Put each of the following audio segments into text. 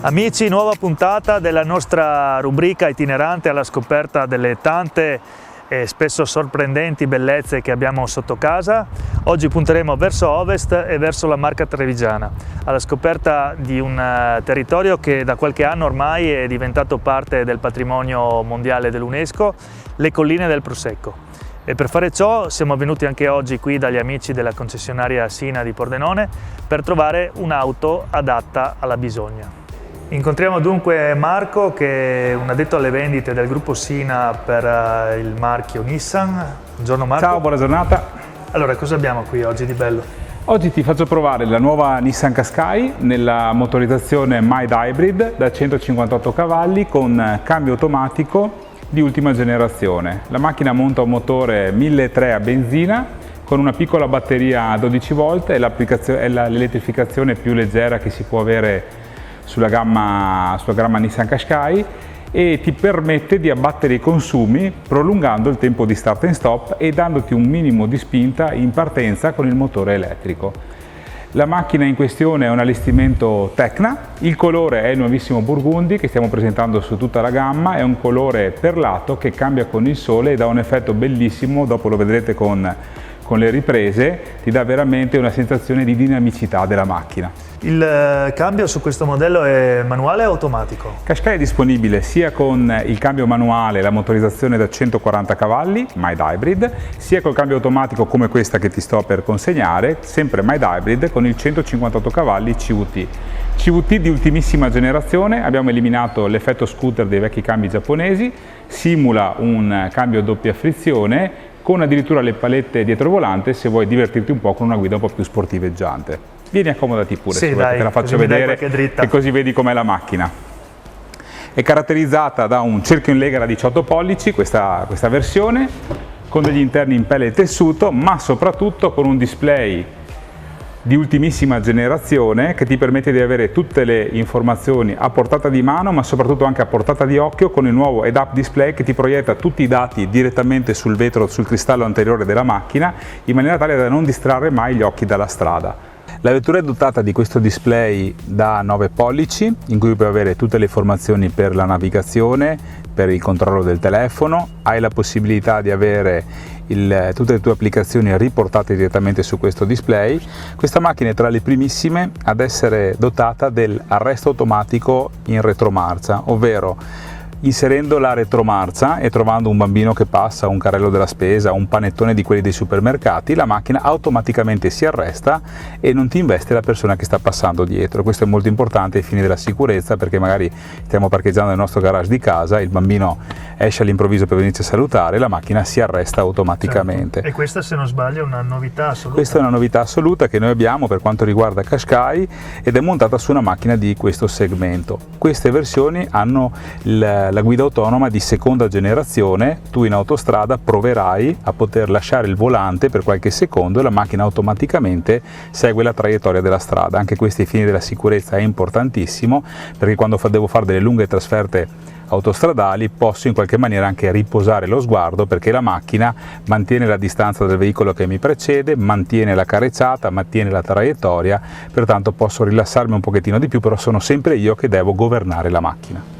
Amici, nuova puntata della nostra rubrica itinerante alla scoperta delle tante e spesso sorprendenti bellezze che abbiamo sotto casa. Oggi punteremo verso ovest e verso la Marca Trevigiana, alla scoperta di un territorio che da qualche anno ormai è diventato parte del patrimonio mondiale dell'UNESCO, le colline del Prosecco. E per fare ciò siamo venuti anche oggi qui dagli amici della concessionaria Sina di Pordenone per trovare un'auto adatta alla bisogna. Incontriamo dunque Marco, che è un addetto alle vendite del gruppo Sina per il marchio Nissan. Buongiorno Marco. Ciao, buona giornata. Allora, cosa abbiamo qui oggi di bello? Oggi ti faccio provare la nuova Nissan Qashqai nella motorizzazione Mild Hybrid da 158 cavalli con cambio automatico di ultima generazione. La macchina monta un motore 1300 a benzina con una piccola batteria a 12 volt e l'elettrificazione più leggera che si può avere sulla gamma Nissan Qashqai, e ti permette di abbattere i consumi prolungando il tempo di start and stop e dandoti un minimo di spinta in partenza con il motore elettrico. La macchina in questione è un allestimento Tecna, il colore è il nuovissimo Burgundy che stiamo presentando su tutta la gamma, è un colore perlato che cambia con il sole e dà un effetto bellissimo, dopo lo vedrete con le riprese, ti dà veramente una sensazione di dinamicità della macchina. Il cambio su questo modello è manuale o automatico? Qashqai è disponibile sia con il cambio manuale, la motorizzazione da 140 cavalli, Mild Hybrid, sia col cambio automatico come questa che ti sto per consegnare, sempre Mild Hybrid con il 158 cavalli CVT. CVT di ultimissima generazione, abbiamo eliminato l'effetto scooter dei vecchi cambi giapponesi, simula un cambio a doppia frizione, con addirittura le palette dietro il volante se vuoi divertirti un po' con una guida un po' più sportiveggiante. Vieni, accomodati pure, sì, se vuoi, dai, te la faccio vedere e così vedi com'è la macchina. È caratterizzata da un cerchio in lega da 18 pollici, questa versione, con degli interni in pelle e tessuto, ma soprattutto con un display di ultimissima generazione che ti permette di avere tutte le informazioni a portata di mano, ma soprattutto anche a portata di occhio, con il nuovo head-up display che ti proietta tutti i dati direttamente sul vetro, sul cristallo anteriore della macchina, in maniera tale da non distrarre mai gli occhi dalla strada. La vettura è dotata di questo display da 9 pollici in cui puoi avere tutte le informazioni per la navigazione, per il controllo del telefono, hai la possibilità di avere tutte le tue applicazioni riportate direttamente su questo display. Questa macchina è tra le primissime ad essere dotata dell'arresto automatico in retromarcia, ovvero inserendo la retromarcia e trovando un bambino che passa, un carrello della spesa, un panettone di quelli dei supermercati, la macchina automaticamente si arresta e non ti investe la persona che sta passando dietro. Questo è molto importante ai fini della sicurezza, perché magari stiamo parcheggiando nel nostro garage di casa, il bambino esce all'improvviso per venirci a salutare, la macchina si arresta automaticamente. Certo. E questa, se non sbaglio, è una novità assoluta? Questa è una novità assoluta che noi abbiamo per quanto riguarda Qashqai ed è montata su una macchina di questo segmento. Queste versioni hanno la guida autonoma di seconda generazione, tu in autostrada proverai a poter lasciare il volante per qualche secondo e la macchina automaticamente segue la traiettoria della strada. Anche questo ai fini della sicurezza è importantissimo, perché quando devo fare delle lunghe trasferte autostradali posso in qualche maniera anche riposare lo sguardo, perché la macchina mantiene la distanza dal veicolo che mi precede, mantiene la carreggiata, mantiene la traiettoria, pertanto posso rilassarmi un pochettino di più, però sono sempre io che devo governare la macchina.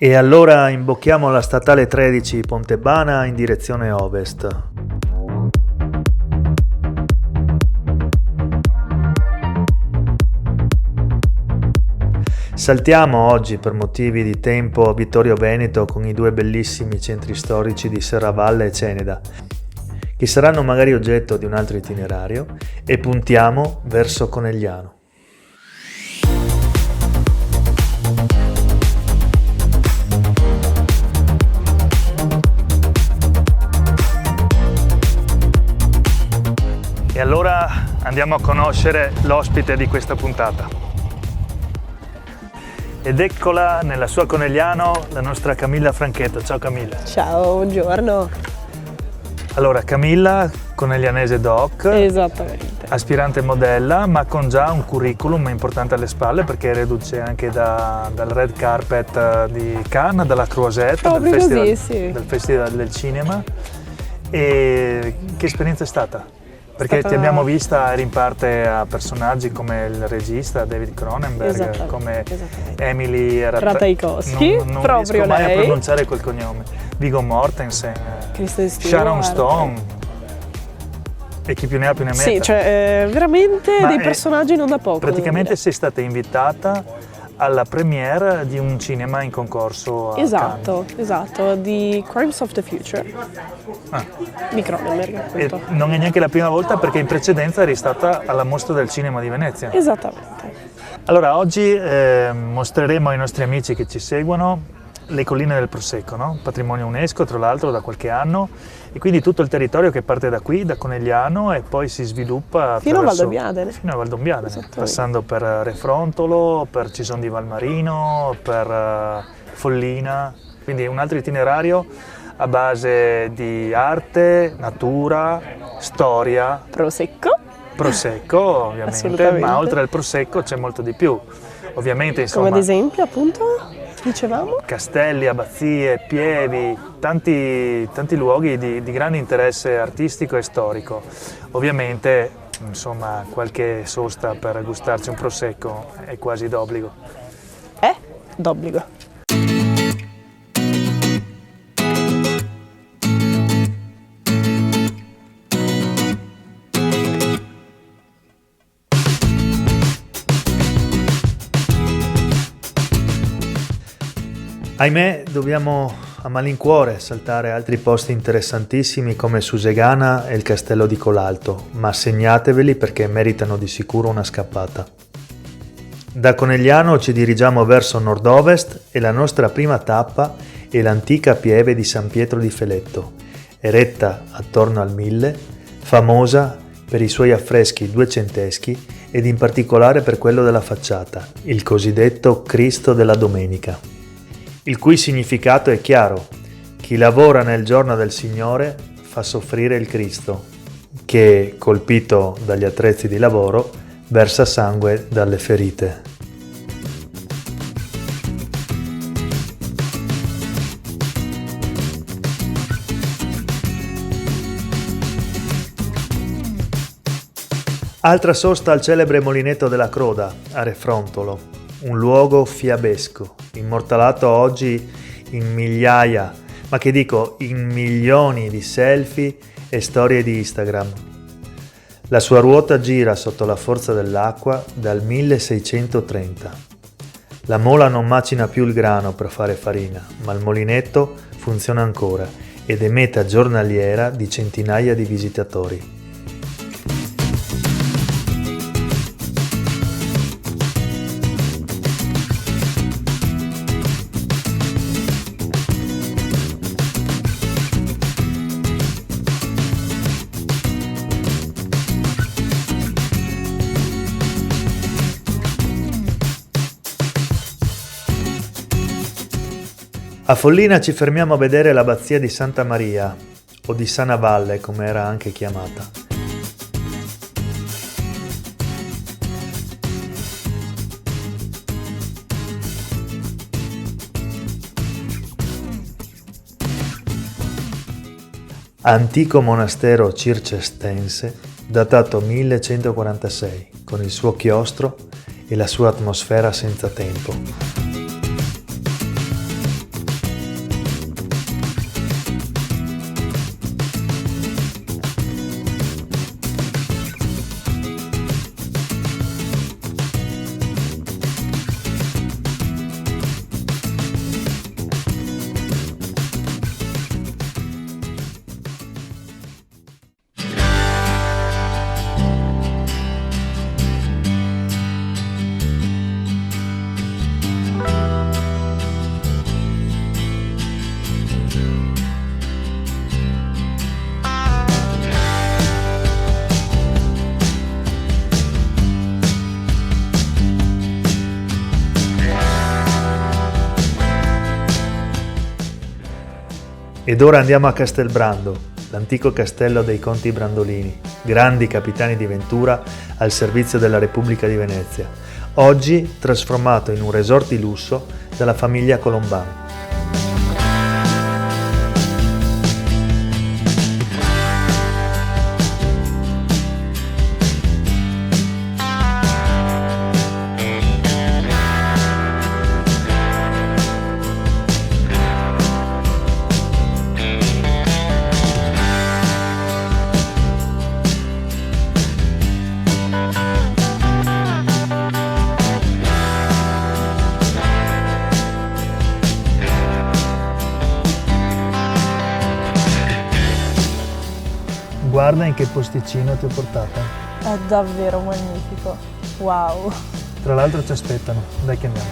E allora imbocchiamo la statale 13 Pontebana in direzione ovest. Saltiamo oggi per motivi di tempo a Vittorio Veneto con i due bellissimi centri storici di Serravalle e Ceneda, che saranno magari oggetto di un altro itinerario, e puntiamo verso Conegliano. E allora andiamo a conoscere l'ospite di questa puntata. Ed eccola nella sua Conegliano, la nostra Camilla Franchetto. Ciao Camilla. Ciao, buongiorno. Allora, Camilla, coneglianese doc, Esattamente. aspirante modella, ma con già un curriculum importante alle spalle perché è reduce anche dal red carpet di Cannes, dalla Croisette, del Festival del Cinema. E che esperienza è stata? Perché ti abbiamo vista, eri in parte a personaggi come il regista David Cronenberg, come Emily Ratajkowski, non proprio riesco mai lei. a pronunciare quel cognome, Viggo Mortensen, Kristen Stewart, Sharon Stone, e chi più ne ha più ne metta. Sì, cioè veramente Ma dei personaggi non da poco. Praticamente sei stata invitata alla premiere di un cinema in concorso a Cannes. Esatto, di Crimes of the Future di Cronenberg, E appunto. non è neanche la prima volta perché in precedenza eri stata alla Mostra del Cinema di Venezia. Esattamente. Allora oggi mostreremo ai nostri amici che ci seguono le colline del Prosecco, no? Patrimonio UNESCO tra l'altro da qualche anno, e quindi tutto il territorio che parte da qui, da Conegliano, e poi si sviluppa Fino a Valdobbiadene. Fino a Valdobbiadene, passando per Refrontolo, per Cison di Valmarino, per Follina, quindi un altro itinerario a base di arte, natura, storia, Prosecco ovviamente, ma oltre al Prosecco c'è molto di più. Ovviamente, insomma, come ad esempio, appunto, dicevamo? Castelli, abbazie, pievi, tanti luoghi di grande interesse artistico e storico. Ovviamente, insomma, qualche sosta per gustarci un Prosecco è quasi d'obbligo. D'obbligo. Ahimè, dobbiamo a malincuore saltare altri posti interessantissimi come Susegana e il Castello di Colalto, ma segnateveli perché meritano di sicuro una scappata. Da Conegliano ci dirigiamo verso nord-ovest e la nostra prima tappa è l'antica pieve di San Pietro di Feletto, eretta attorno al 1000, famosa per i suoi affreschi duecenteschi ed in particolare per quello della facciata, il cosiddetto Cristo della Domenica, il cui significato è chiaro: chi lavora nel giorno del Signore fa soffrire il Cristo, che, colpito dagli attrezzi di lavoro, versa sangue dalle ferite. Altra sosta al celebre Molinetto della Croda, a Refrontolo, un luogo fiabesco, immortalato oggi in migliaia, ma che dico in milioni di selfie e storie di Instagram. La sua ruota gira sotto la forza dell'acqua dal 1630. La mola non macina più il grano per fare farina, ma il molinetto funziona ancora ed è meta giornaliera di centinaia di visitatori. A Follina ci fermiamo a vedere l'abbazia di Santa Maria, o di Sana Valle come era anche chiamata. Antico monastero circestense datato 1146, con il suo chiostro e la sua atmosfera senza tempo. Ed ora andiamo a Castelbrando, l'antico castello dei Conti Brandolini, grandi capitani di Ventura al servizio della Repubblica di Venezia, oggi trasformato in un resort di lusso dalla famiglia Colombani. Guarda in che posticino ti ho portata. È davvero magnifico. Wow. Tra l'altro ci aspettano, dai che andiamo.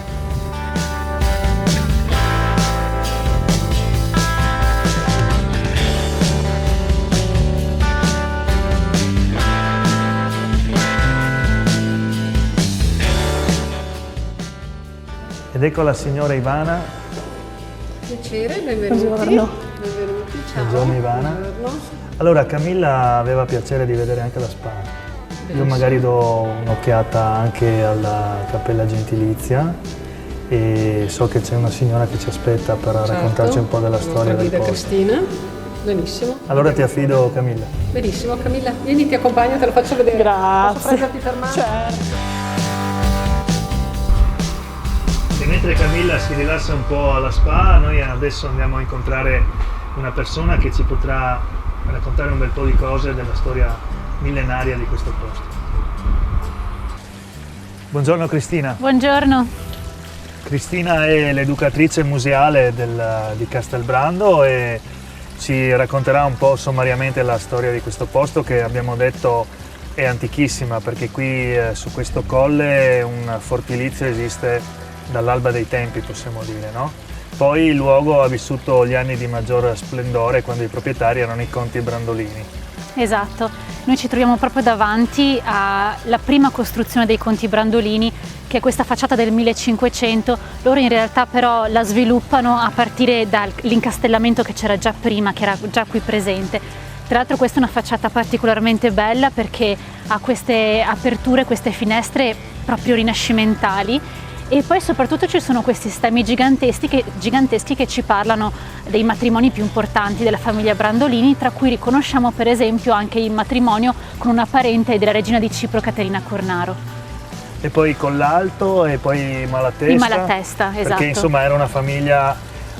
Ed ecco la signora Ivana. Piacere, benvenuti. Buongiorno. Benvenuti, ciao. Buongiorno Ivana. Buongiorno. Allora Camilla aveva piacere di vedere anche la spa. Io magari do un'occhiata anche alla Cappella Gentilizia e so che c'è una signora che ci aspetta per raccontarci un po' della storia del posto. Cristina, benissimo. Allora ti affido Camilla. Benissimo Camilla, vieni ti accompagno, te lo faccio vedere. Grazie. Posso prenderti per mano? Certo. E mentre Camilla si rilassa un po' alla spa, noi adesso andiamo a incontrare una persona che ci potrà raccontare un bel po' di cose della storia millenaria di questo posto. Buongiorno Cristina. Buongiorno. Cristina è l'educatrice museale di Castelbrando e ci racconterà un po' sommariamente la storia di questo posto che abbiamo detto è antichissima, perché qui su questo colle un fortilizio esiste dall'alba dei tempi, possiamo dire, no? Poi il luogo ha vissuto gli anni di maggior splendore quando i proprietari erano i Conti Brandolini. Esatto, noi ci troviamo proprio davanti alla prima costruzione dei Conti Brandolini, che è questa facciata del 1500. Loro in realtà però la sviluppano a partire dall'incastellamento che c'era già prima, che era già qui presente. Tra l'altro questa è una facciata particolarmente bella perché ha queste aperture, queste finestre proprio rinascimentali. E poi soprattutto ci sono questi stemmi giganteschi che ci parlano dei matrimoni più importanti della famiglia Brandolini, tra cui riconosciamo per esempio anche il matrimonio con una parente della regina di Cipro, Caterina Cornaro. E poi Collalto e poi Malatesta. I Malatesta, esatto. Perché insomma era una famiglia,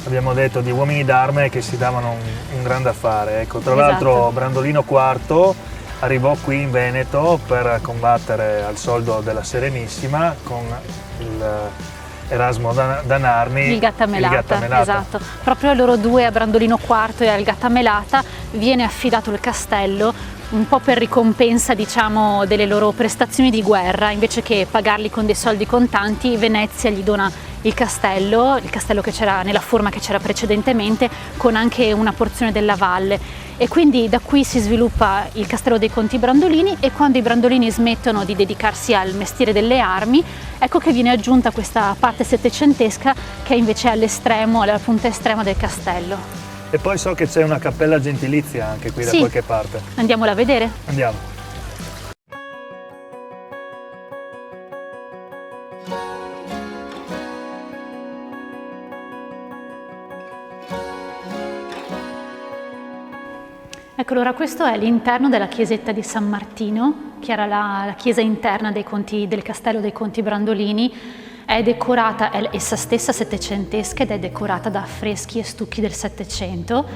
abbiamo detto, di uomini d'arme che si davano un grande affare. Ecco, tra l'altro Brandolino IV arrivò qui in Veneto per combattere al soldo della Serenissima con Erasmo da Narni, il Gattamelata, esatto. Proprio a loro due, a Brandolino IV e al Gattamelata, viene affidato il castello un po' per ricompensa, diciamo, delle loro prestazioni di guerra. Invece che pagarli con dei soldi contanti, Venezia gli dona il castello che c'era nella forma che c'era precedentemente, con anche una porzione della valle. E quindi da qui si sviluppa il castello dei Conti Brandolini, e quando i Brandolini smettono di dedicarsi al mestiere delle armi, ecco che viene aggiunta questa parte settecentesca che è invece all'estremo, alla punta estrema del castello. E poi so che c'è una cappella gentilizia anche qui da qualche parte. Andiamola a vedere? Andiamo. Ecco, allora questo è l'interno della chiesetta di San Martino, che era la chiesa interna del castello dei Conti Brandolini. È decorata, è essa stessa settecentesca, ed è decorata da affreschi e stucchi del Settecento,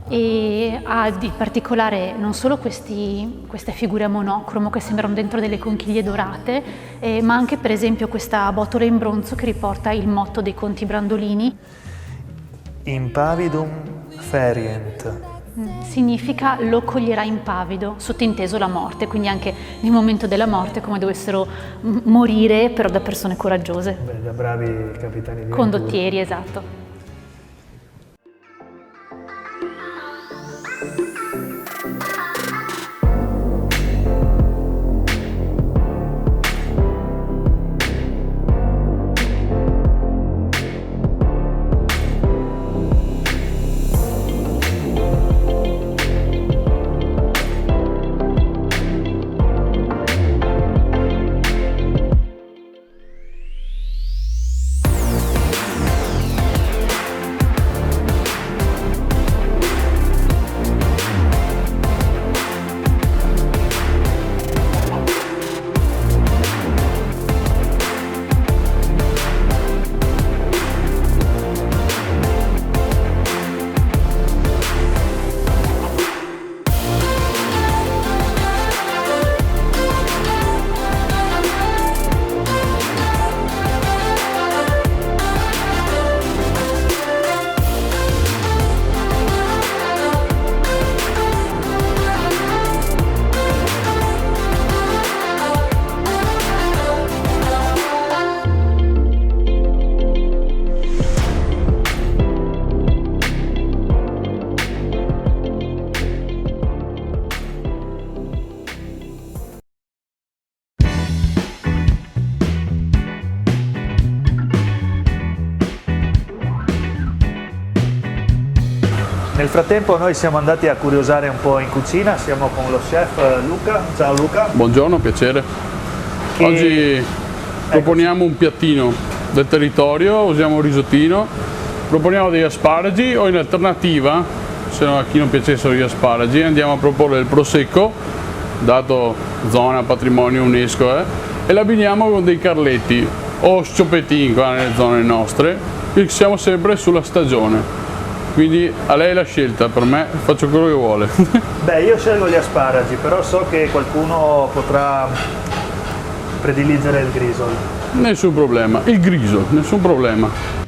e ha di particolare non solo queste figure a monocromo che sembrano dentro delle conchiglie dorate, ma anche per esempio questa botola in bronzo che riporta il motto dei Conti Brandolini. Impavidum ferient. Significa lo coglierà impavido, sottinteso la morte, quindi anche nel momento della morte come dovessero morire, però da persone coraggiose. Beh, da bravi capitani di condottieri, esatto. Nel frattempo noi siamo andati a curiosare un po' in cucina, siamo con lo chef Luca. Ciao Luca. Buongiorno, piacere. Oggi proponiamo un piattino del territorio, usiamo un risottino, proponiamo degli asparagi o in alternativa, se no a chi non piacessero gli asparagi, andiamo a proporre il prosecco, dato zona patrimonio UNESCO, e l'abbiniamo con dei carletti o scioppettini qua nelle zone nostre, e siamo sempre sulla stagione. Quindi a lei la scelta, per me faccio quello che vuole. Beh, io scelgo gli asparagi, però so che qualcuno potrà prediligere il grisol. Nessun problema, il griso, nessun problema.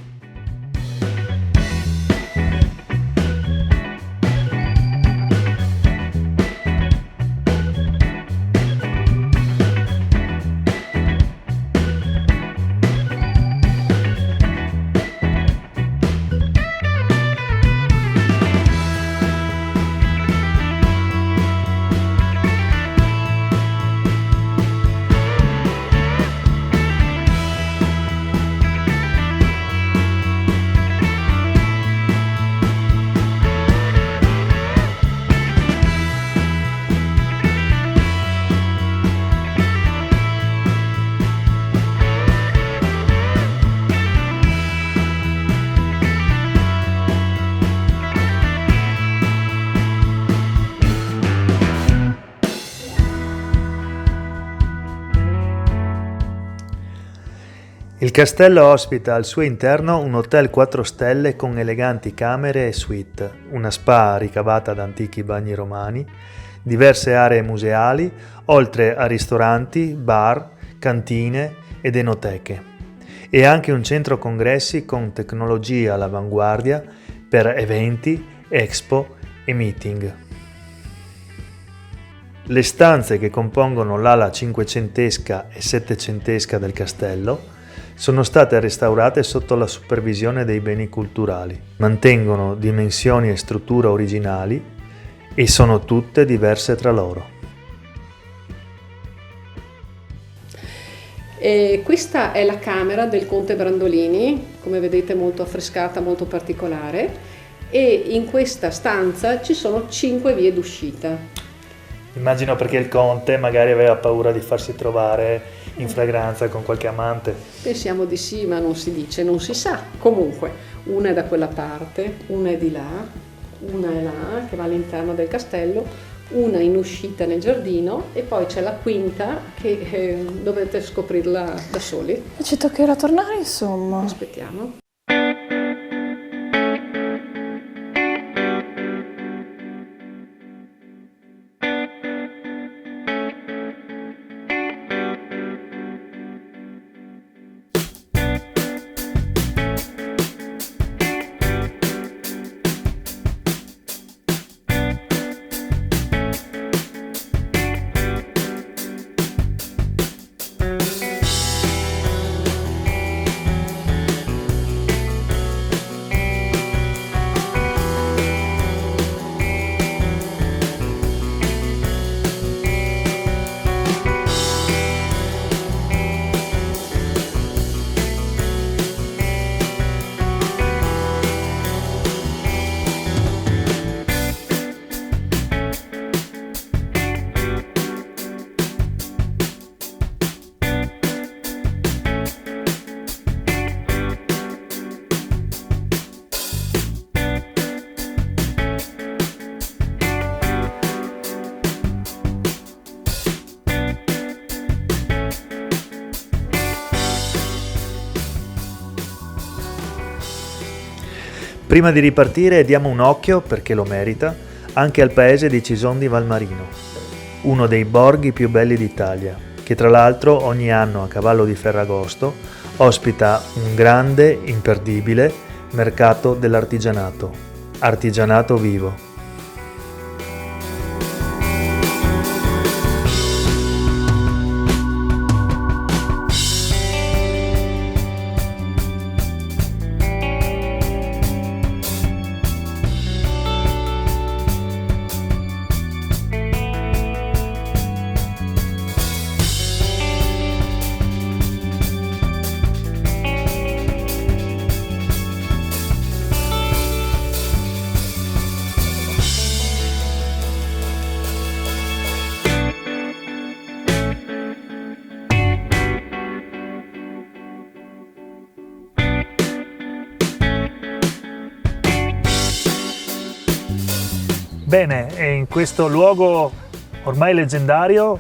Il castello ospita al suo interno un hotel 4 stelle con eleganti camere e suite, una spa ricavata da antichi bagni romani, diverse aree museali, oltre a ristoranti, bar, cantine ed enoteche, e anche un centro congressi con tecnologia all'avanguardia per eventi, expo e meeting. Le stanze che compongono l'ala cinquecentesca e settecentesca del castello sono state restaurate sotto la supervisione dei beni culturali, mantengono dimensioni e struttura originali e sono tutte diverse tra loro. E questa è la camera del conte Brandolini, come vedete molto affrescata, molto particolare, e in questa stanza ci sono 5 vie d'uscita. Immagino perché il conte magari aveva paura di farsi trovare in fragranza con qualche amante. Pensiamo di sì, ma non si dice, non si sa. Comunque, una è da quella parte, una è di là, una è là, che va all'interno del castello, una in uscita nel giardino e poi c'è la quinta che dovete scoprirla da soli. Ci toccherà tornare, insomma. Aspettiamo. Prima di ripartire diamo un occhio, perché lo merita, anche al paese di Cison di Valmarino, uno dei borghi più belli d'Italia, che tra l'altro ogni anno a cavallo di Ferragosto ospita un grande, imperdibile mercato dell'artigianato, artigianato vivo. Bene, e in questo luogo ormai leggendario,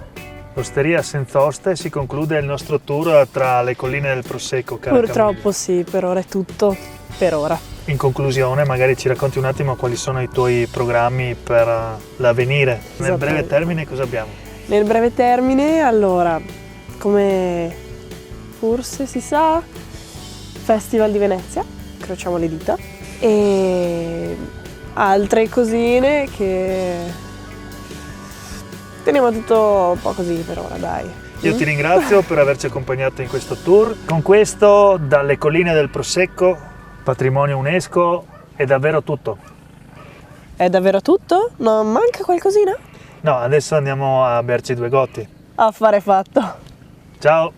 l'Osteria Senza Oste, si conclude il nostro tour tra le colline del Prosecco. Purtroppo sì, per ora è tutto, per ora. In conclusione, magari ci racconti un attimo quali sono i tuoi programmi per l'avvenire. Nel breve termine cosa abbiamo? Nel breve termine, allora, come forse si sa, Festival di Venezia, incrociamo le dita, e altre cosine che teniamo tutto un po' così per ora, dai. Io ti ringrazio per averci accompagnato in questo tour. Con questo, dalle colline del Prosecco, patrimonio UNESCO, è davvero tutto. È davvero tutto? Non manca qualcosina? No, adesso andiamo a berci 2 gotti. Affare fatto. Ciao!